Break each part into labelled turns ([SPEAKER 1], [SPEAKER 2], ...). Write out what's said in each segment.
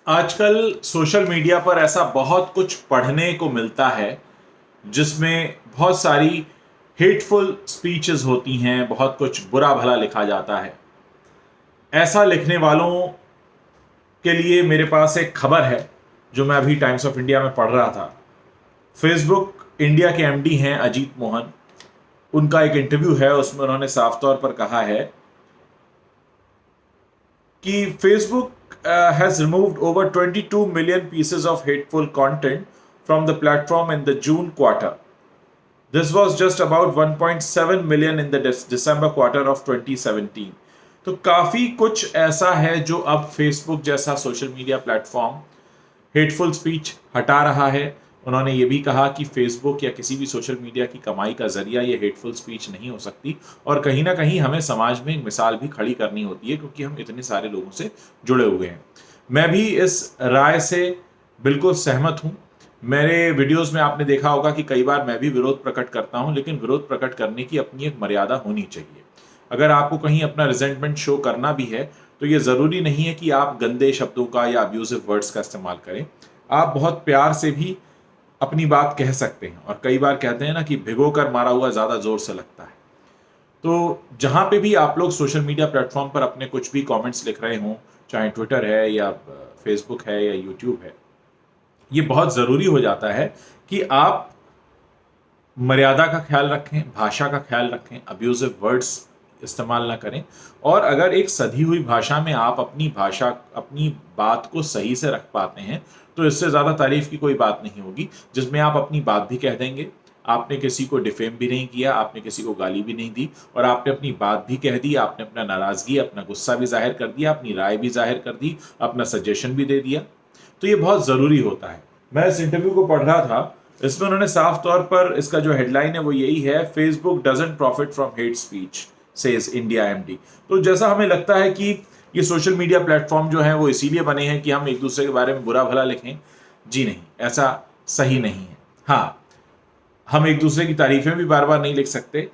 [SPEAKER 1] आजकल social media पर ऐसा बहुत कुछ पढ़ने को मिलता है जिसमें बहुत सारी हेटफुल स्पीचेस होती हैं, बहुत कुछ बुरा भला लिखा जाता है। ऐसा लिखने वालों के लिए मेरे पास एक खबर है जो मैं अभी टाइम्स ऑफ इंडिया में पढ़ रहा था। फेसबुक इंडिया के एमडी हैं अजीत मोहन, उनका एक इंटरव्यू है, उसमें उन्होंने साफ तौर पर कहा है कि Facebook has removed over 22 million pieces of hateful content from the platform in the June quarter. This was just about 1.7 million in the December quarter of 2017. तो काफ़ी कुछ ऐसा है जो अब फेसबुक जैसा social media platform hateful speech हटा रहा है। उन्होंने ये भी कहा कि फेसबुक या किसी भी सोशल मीडिया की कमाई का जरिया ये हेटफुल स्पीच नहीं हो सकती, और कहीं ना कहीं हमें समाज में एक मिसाल भी खड़ी करनी होती है क्योंकि हम इतने सारे लोगों से जुड़े हुए हैं। मैं भी इस राय से बिल्कुल सहमत हूँ। मेरे वीडियोस में आपने देखा होगा कि कई बार मैं भी विरोध प्रकट करता हूँ, लेकिन विरोध प्रकट करने की अपनी एक मर्यादा होनी चाहिए। अगर आपको कहीं अपना रिजेंटमेंट शो करना भी है तो ये ज़रूरी नहीं है कि आप गंदे शब्दों का या अब्यूजिव वर्ड्स का इस्तेमाल करें। आप बहुत प्यार से भी अपनी बात कह सकते हैं, और कई बार कहते हैं ना कि भिगो कर मारा हुआ ज़्यादा ज़ोर से लगता है। तो जहाँ पे भी आप लोग सोशल मीडिया प्लेटफॉर्म पर अपने कुछ भी कमेंट्स लिख रहे हों, चाहे ट्विटर है या फेसबुक है या यूट्यूब है, ये बहुत ज़रूरी हो जाता है कि आप मर्यादा का ख्याल रखें, भाषा का ख्याल रखें, अब्यूजिव वर्ड्स इस्तेमाल ना करें। और अगर एक सधी हुई भाषा में आप अपनी बात को सही से रख पाते हैं तो इससे ज़्यादा तारीफ की कोई बात नहीं होगी, जिसमें आप अपनी बात भी कह देंगे। आपने किसी को डिफेम भी नहीं किया, आपने किसी को गाली भी नहीं दी, और आपने अपनी बात भी कह दी, आपने अपना नाराज़गी, अपना गुस्सा भी जाहिर कर दिया, अपनी राय भी जाहिर कर दी, अपना सजेशन भी दे दिया। तो ये बहुत ज़रूरी होता है। मैं इस इंटरव्यू को पढ़ रहा था, इसमें उन्होंने साफ तौर पर, इसका जो हेडलाइन है वो यही है, Facebook doesn't profit from hate speech says India MD. तो जैसा हमें लगता है कि ये सोशल मीडिया प्लेटफॉर्म जो है वो इसीलिए बने हैं कि हम एक दूसरे के बारे में बुरा भला लिखें, जी नहीं, ऐसा सही नहीं है। हाँ, हम एक दूसरे की तारीफें भी बार बार नहीं लिख सकते।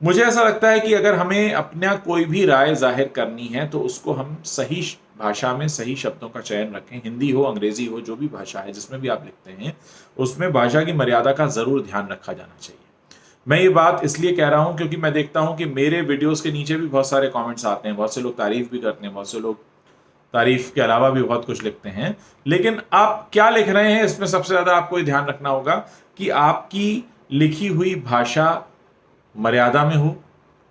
[SPEAKER 1] मुझे ऐसा लगता है कि अगर हमें अपना कोई भी राय जाहिर करनी है तो उसको हम सही भाषा में सही शब्दों का चयन रखें। हिंदी हो, अंग्रेजी हो, जो भी भाषा है जिसमें भी आप लिखते हैं, उसमें भाषा की मर्यादा का जरूर ध्यान रखा जाना चाहिए। मैं ये बात इसलिए कह रहा हूं क्योंकि मैं देखता हूं कि मेरे वीडियोस के नीचे भी बहुत सारे कमेंट्स आते हैं, बहुत से लोग तारीफ भी करते हैं, बहुत से लोग तारीफ के अलावा भी बहुत कुछ लिखते हैं। लेकिन आप क्या लिख रहे हैं, इसमें सबसे ज्यादा आपको ये ध्यान रखना होगा कि आपकी लिखी हुई भाषा मर्यादा में हो,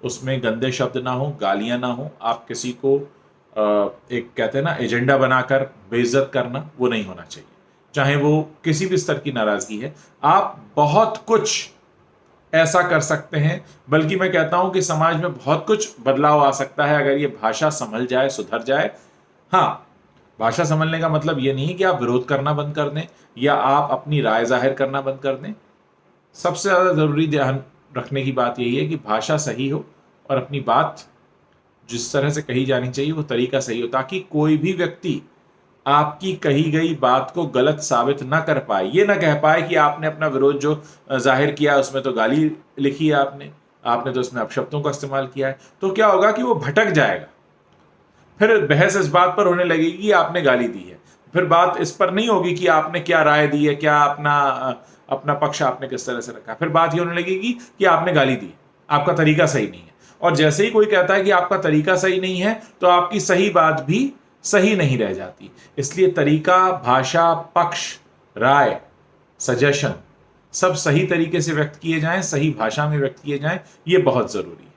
[SPEAKER 1] उसमें गंदे शब्द ना हो, गालियां ना हो, आप किसी को एक कहते हैं ना एजेंडा बनाकर बेइज्जत करना, वो नहीं होना चाहिए। चाहे वो किसी भी स्तर की नाराजगी है, आप बहुत कुछ ऐसा कर सकते हैं, बल्कि मैं कहता हूं कि समाज में बहुत कुछ बदलाव आ सकता है अगर ये भाषा संभल जाए, सुधर जाए। हाँ, भाषा संभलने का मतलब ये नहीं है कि आप विरोध करना बंद कर दें या आप अपनी राय जाहिर करना बंद कर दें। सबसे ज़्यादा ज़रूरी ध्यान रखने की बात यही है कि भाषा सही हो और अपनी बात जिस तरह से कही जानी चाहिए वो तरीका सही हो, ताकि कोई भी व्यक्ति आपकी कही गई बात को गलत साबित ना कर पाए। ये ना कह पाए कि आपने अपना विरोध जो जाहिर किया उसमें तो गाली लिखी है, आपने तो उसमें अपशब्दों का इस्तेमाल किया है। तो क्या होगा कि वो भटक जाएगा, फिर बहस इस बात पर होने लगेगी कि आपने गाली दी है। फिर बात इस पर नहीं होगी कि आपने क्या राय दी है, क्या अपना पक्ष आपने किस तरह से रखा। फिर बात ये होने लगेगी कि आपने गाली दी, आपका तरीका सही नहीं है। और जैसे ही कोई कहता है कि आपका तरीका सही नहीं है तो आपकी सही बात भी सही नहीं रह जाती। इसलिए तरीका, भाषा, पक्ष, राय, सजेशन सब सही तरीके से व्यक्त किए जाएं, सही भाषा में व्यक्त किए जाएं, ये बहुत जरूरी है।